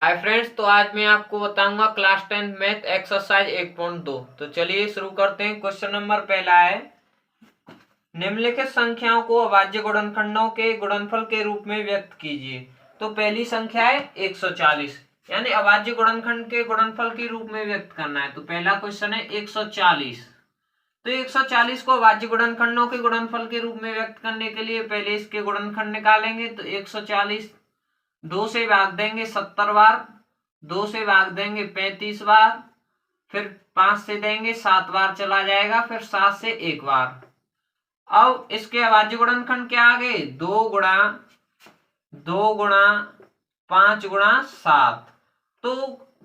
Hi friends, तो आज मैं आपको बताऊंगा क्लास 10 मैथ एक्सरसाइज 1.2। तो चलिए शुरू करते हैं। क्वेश्चन नंबर पहला है, निम्नलिखित संख्याओं को अभाज्य गुणनखंडों के गुणनफल के रूप में व्यक्त कीजिए। तो पहली संख्या है 140, यानी अभाज्य गुणनखंड के गुणनफल के रूप में व्यक्त करना है। तो पहला क्वेश्चन है 140। तो 140 को अभाज्य गुणनखंडों के गुणनफल के रूप में व्यक्त करने के लिए पहले इसके गुणनखंड निकालेंगे। तो 140 2 से भाग देंगे 70 बार, 2 से भाग देंगे 35 बार, फिर 5 से देंगे 7 बार चला जाएगा, फिर 7 से 1 बार। अब इसके अभाज्य गुणनखंड क्या आ गए, 2 गुणा 5 गुणा 7। तो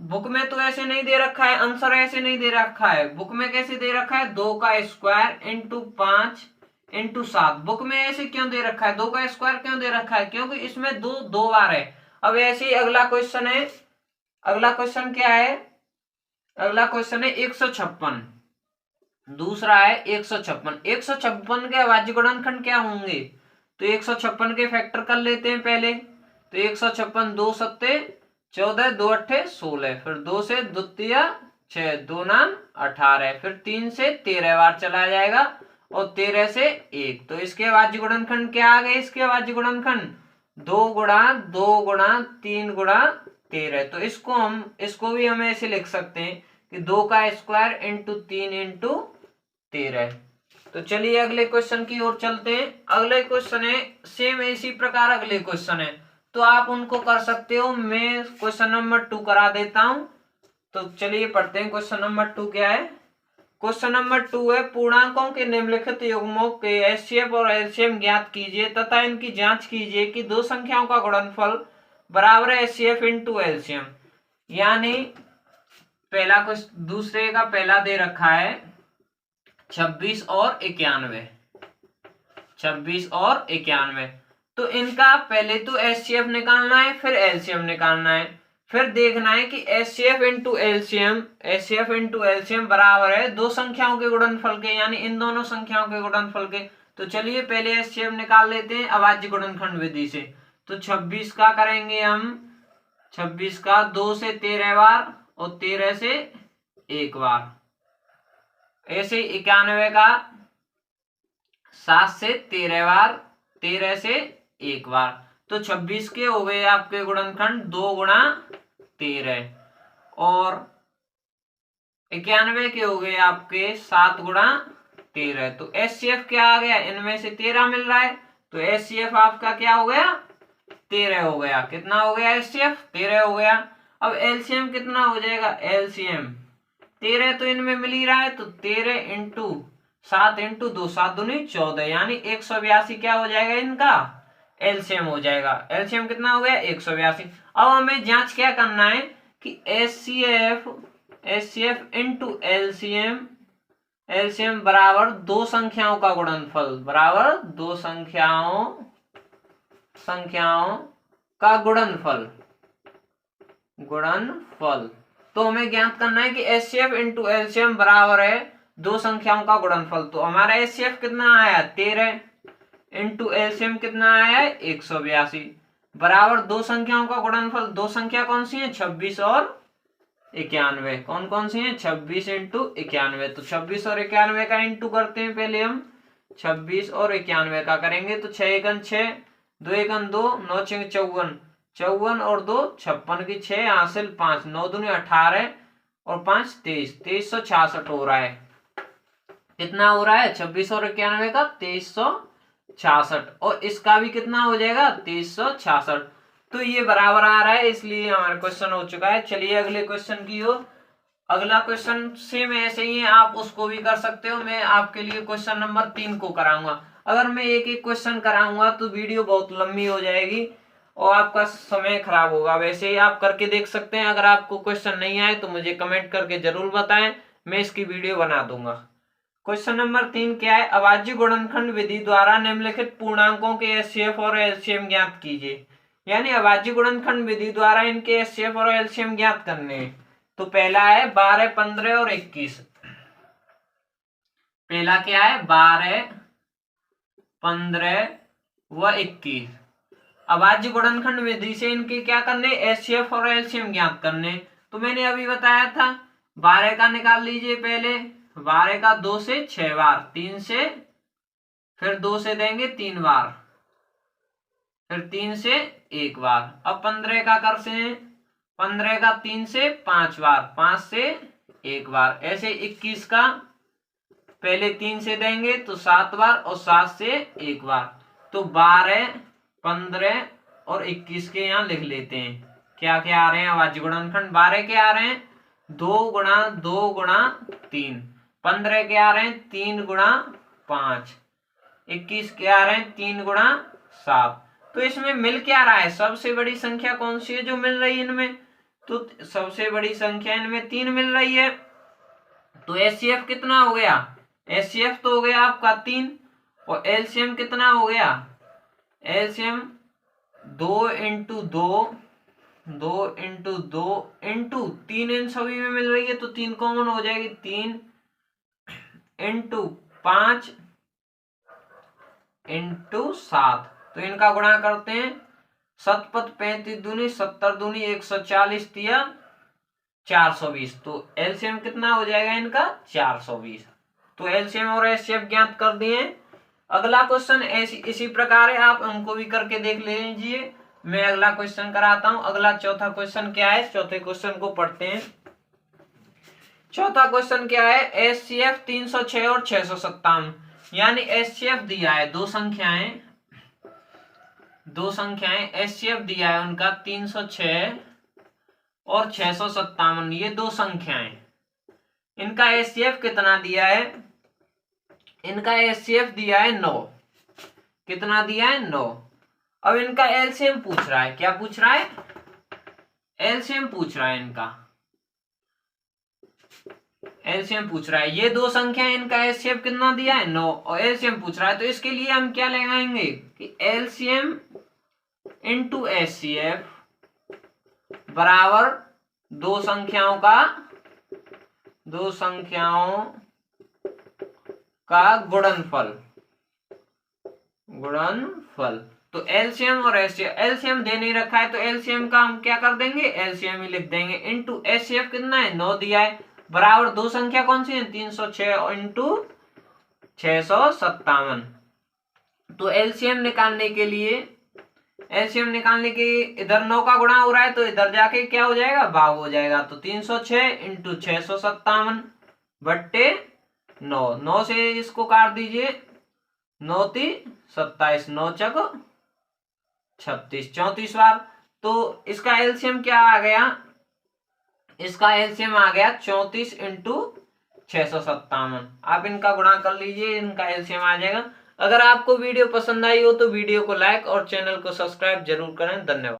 बुक में तो ऐसे नहीं दे रखा है, आंसर ऐसे नहीं दे रखा है। बुक में कैसे दे रखा है, 2 का स्क्वायर इंटू 5 इंटू 7। बुक में ऐसे क्यों दे रखा है, 2 का स्क्वायर क्यों दे रखा है, क्योंकि इसमें दो बार है। अब ऐसे ही अगला क्वेश्चन है, अगला क्वेश्चन क्या है, अगला क्वेश्चन है 156। दूसरा है 156। 156 के अभाज्य गुणनखंड क्या होंगे, तो 156 के फैक्टर कर लेते हैं पहले। तो 156 2 सत्ते 14, 2 अट्ठे 16, फिर 2 से द्वितीय 6, 2 नाम 18, फिर 3 से 13 बार चला जाएगा और 13 से 1। तो इसके अभाज्य गुणनखंड क्या आ गए, इसके अभाज्य गुणनखंड 2 गुणा 2 गुणा 3 गुणा 13। तो इसको भी हम ऐसे लिख सकते हैं कि 2 का स्क्वायर इंटू 3 इंटू 13। तो चलिए अगले क्वेश्चन की ओर चलते हैं। अगले क्वेश्चन है सेम इसी प्रकार अगले क्वेश्चन है, तो आप उनको कर सकते हो। मैं क्वेश्चन नंबर 2 करा देता हूं। तो चलिए पढ़ते हैं। क्वेश्चन नंबर 2 क्या है, क्वेश्चन नंबर 2 है, पूर्णांकों के निम्नलिखित युग्मों के एचसीएफ और एलसीएम ज्ञात कीजिए तथा इनकी जांच कीजिए कि दो संख्याओं का गुणनफल बराबर है एचसीएफ इंटू एलसीएम। यानी पहला कुछ दूसरे का पहला दे रखा है 26 और 91, 26 और 91। तो इनका पहले तो एचसीएफ निकालना है, फिर एलसीएम निकालना है, फिर देखना है कि एचसीएफ इंटू एलसीएम बराबर है दो संख्याओं के गुणनफल के, यानी इन दोनों संख्याओं के गुणनफल के। तो चलिए पहले एचसीएफ निकाल लेते हैं अभाज्य गुणनखंड विधि से। तो 26 का करेंगे हम, 26 का 2 से 13 बार और 13 से 1 बार। ऐसे 91 का 7 से 13 बार, 13 से 1 बार। तो 26 के हो गए आपके गुणनखंड 2 गुणा 13 और 91 के हो गए आपके 7 गुणा 13। तो एचसीएफ क्या आ गया, इनमें से 13 मिल रहा है, तो एचसीएफ आपका क्या हो गया, 13 हो गया। कितना हो गया एचसीएफ, 13 हो गया। अब एलसीएम कितना हो जाएगा, एलसीएम 13 तो इनमें मिल ही रहा है, तो 13 इंटू 7 इंटू 2, 7 दूनी 14, यानी 182 क्या हो जाएगा इनका एलसीएम हो जाएगा। एलसीएम कितना हो गया, 182। अब हमें जांच क्या करना है कि एचसीएफ इंटू एलसीएम बराबर दो संख्याओं का गुणनफल, बराबर दो संख्याओं का गुणनफल। तो हमें ज्ञात करना है कि एचसीएफ इंटू एलसीएम बराबर है दो संख्याओं का गुणनफल। तो हमारा एचसीएफ कितना आया, 13 इंटू एलसीएम कितना आया है, 182 बराबर दो संख्याओं का गुणनफल। दो संख्या कौन सी है, 26 और 91। कौन कौन सी है, 26 इंटू 91। तो 26 और 91 का इंटू करते हैं पहले हम, 26 और 91 का करेंगे तो 6 एकन 6, 2 एकन 2, 9 6 54, 54 और 2 56 की 6 हासिल 5, 9 दूनी 18 और 5 23, 2366 हो रहा है। कितना हो रहा है, 26 और 91 का 2366 और इसका भी कितना हो जाएगा 2366। तो ये बराबर आ रहा है, इसलिए हमारा क्वेश्चन हो चुका है। चलिए अगले क्वेश्चन की ओर। अगला क्वेश्चन सेम ऐसे ही है, आप उसको भी कर सकते हो। मैं आपके लिए क्वेश्चन नंबर 3 को कराऊंगा। अगर मैं एक एक क्वेश्चन कराऊंगा तो वीडियो बहुत लंबी हो जाएगी और आपका समय खराब होगा। वैसे ही आप करके देख सकते हैं। अगर आपको क्वेश्चन नहीं आए तो मुझे कमेंट करके जरूर बताएं, मैं इसकी वीडियो बना दूंगा। क्वेश्चन नंबर 3 क्या है, अभाज्य गुणनखंड विधि द्वारा निम्नलिखित पूर्णांकों के एचसीएफ और एलसीएम ज्ञात कीजिए। यानी अभाज्य गुणनखंड विधि द्वारा इनके एचसीएफ और एलसीएम ज्ञात करने हैं। तो पहला है 12, 15 और 21। पहला क्या है, 12, 15 व 21। अभाज्य गुणनखंड विधि से इनके क्या करने, एचसीएफ और एलसीएम ज्ञात करने। तो मैंने अभी बताया था 12 का निकाल लीजिए पहले, 12 का 2 से 6 बार, 3 से, फिर 2 से देंगे 3 बार, फिर 3 से 1 बार। अब 15 का कर से 15 का 3 से 5 बार, 5 से 1 बार। ऐसे 21 का पहले 3 से देंगे तो 7 बार और 7 से 1 बार। तो 12, 15 और 21 के यहाँ लिख लेते हैं। क्या क्या आ रहे हैं अभाज्य गुणनखंड? 12 के आ रहे हैं 2 गुणा 2 गुणा 3, 15 के आ रहे हैं 3 गुणा 5, 21 के आ रहे हैं 3 गुणा 7। तो इसमें मिल क्या रहा है? सबसे बड़ी संख्या कौन सी है जो मिल रही है इनमें? तो सबसे बड़ी संख्या इनमें 3 मिल रही है। तो एचसीएफ कितना हो गया? एचसीएफ तो हो गया आपका 3, और एलसीएम कितना हो गया? एलसीएम 2 इंटू 2, 2 इंटू 2 इंटू 3 इन सभी में मिल रही है तो 3 कॉमन हो जाएगी, 3 इंटू 5 इंटू 7। तो इनका गुणा करते हैं, 7 35 दूनी 70 दूनी 140 दिया 420। तो एलसीएम कितना हो जाएगा इनका? 420। तो एलसीएम और एचसीएफ ज्ञात कर दिए। अगला क्वेश्चन इसी प्रकार है, आप उनको भी करके देख लीजिए। मैं अगला क्वेश्चन कराता हूं। अगला चौथा क्वेश्चन क्या है? चौथे क्वेश्चन को पढ़ते हैं। चौथा क्वेश्चन क्या है? एचसीएफ 306 और 657, यानी एचसीएफ दिया है दो संख्याएं एचसीएफ दिया है उनका 306 और 657, ये दो संख्याएं। इनका एचसीएफ कितना दिया है? इनका एचसीएफ दिया है 9। कितना दिया है? 9। अब इनका एलसीएम पूछ रहा है। क्या पूछ रहा है? एलसीएम पूछ रहा है इनका। एलसीएम पूछ रहा है, ये दो संख्या इनका एचसीएफ कितना दिया है? 9, और एलसीएम पूछ रहा है। तो इसके लिए हम क्या लगाएंगे कि एलसीएम इंटू एचसीएफ बराबर दो संख्याओं का गुणनफल। तो एलसीएम और एचसीएफ, एलसीएम दे नहीं रखा है तो एलसीएम का हम क्या कर देंगे? एलसीएम ही लिख देंगे। इंटू एचसीएफ कितना है? 9 दिया है, बराबर दो संख्या कौन सी है? 306 इंटू 657। तो एलसीएम निकालने के इधर 9 का गुणा हो रहा है तो इधर जाके क्या हो जाएगा? भाग हो जाएगा। तो 306 इंटू 657 बट्टे 9, 9 से इसको काट दीजिए, 9 3 27, 9 चक 36, 34 बार। तो इसका एलसीएम क्या आ गया? इसका एलसीएम आ गया 34 इंटू 657। आप इनका गुणा कर लीजिए, इनका एलसीएम आ जाएगा। अगर आपको वीडियो पसंद आई हो तो वीडियो को लाइक और चैनल को सब्सक्राइब जरूर करें। धन्यवाद।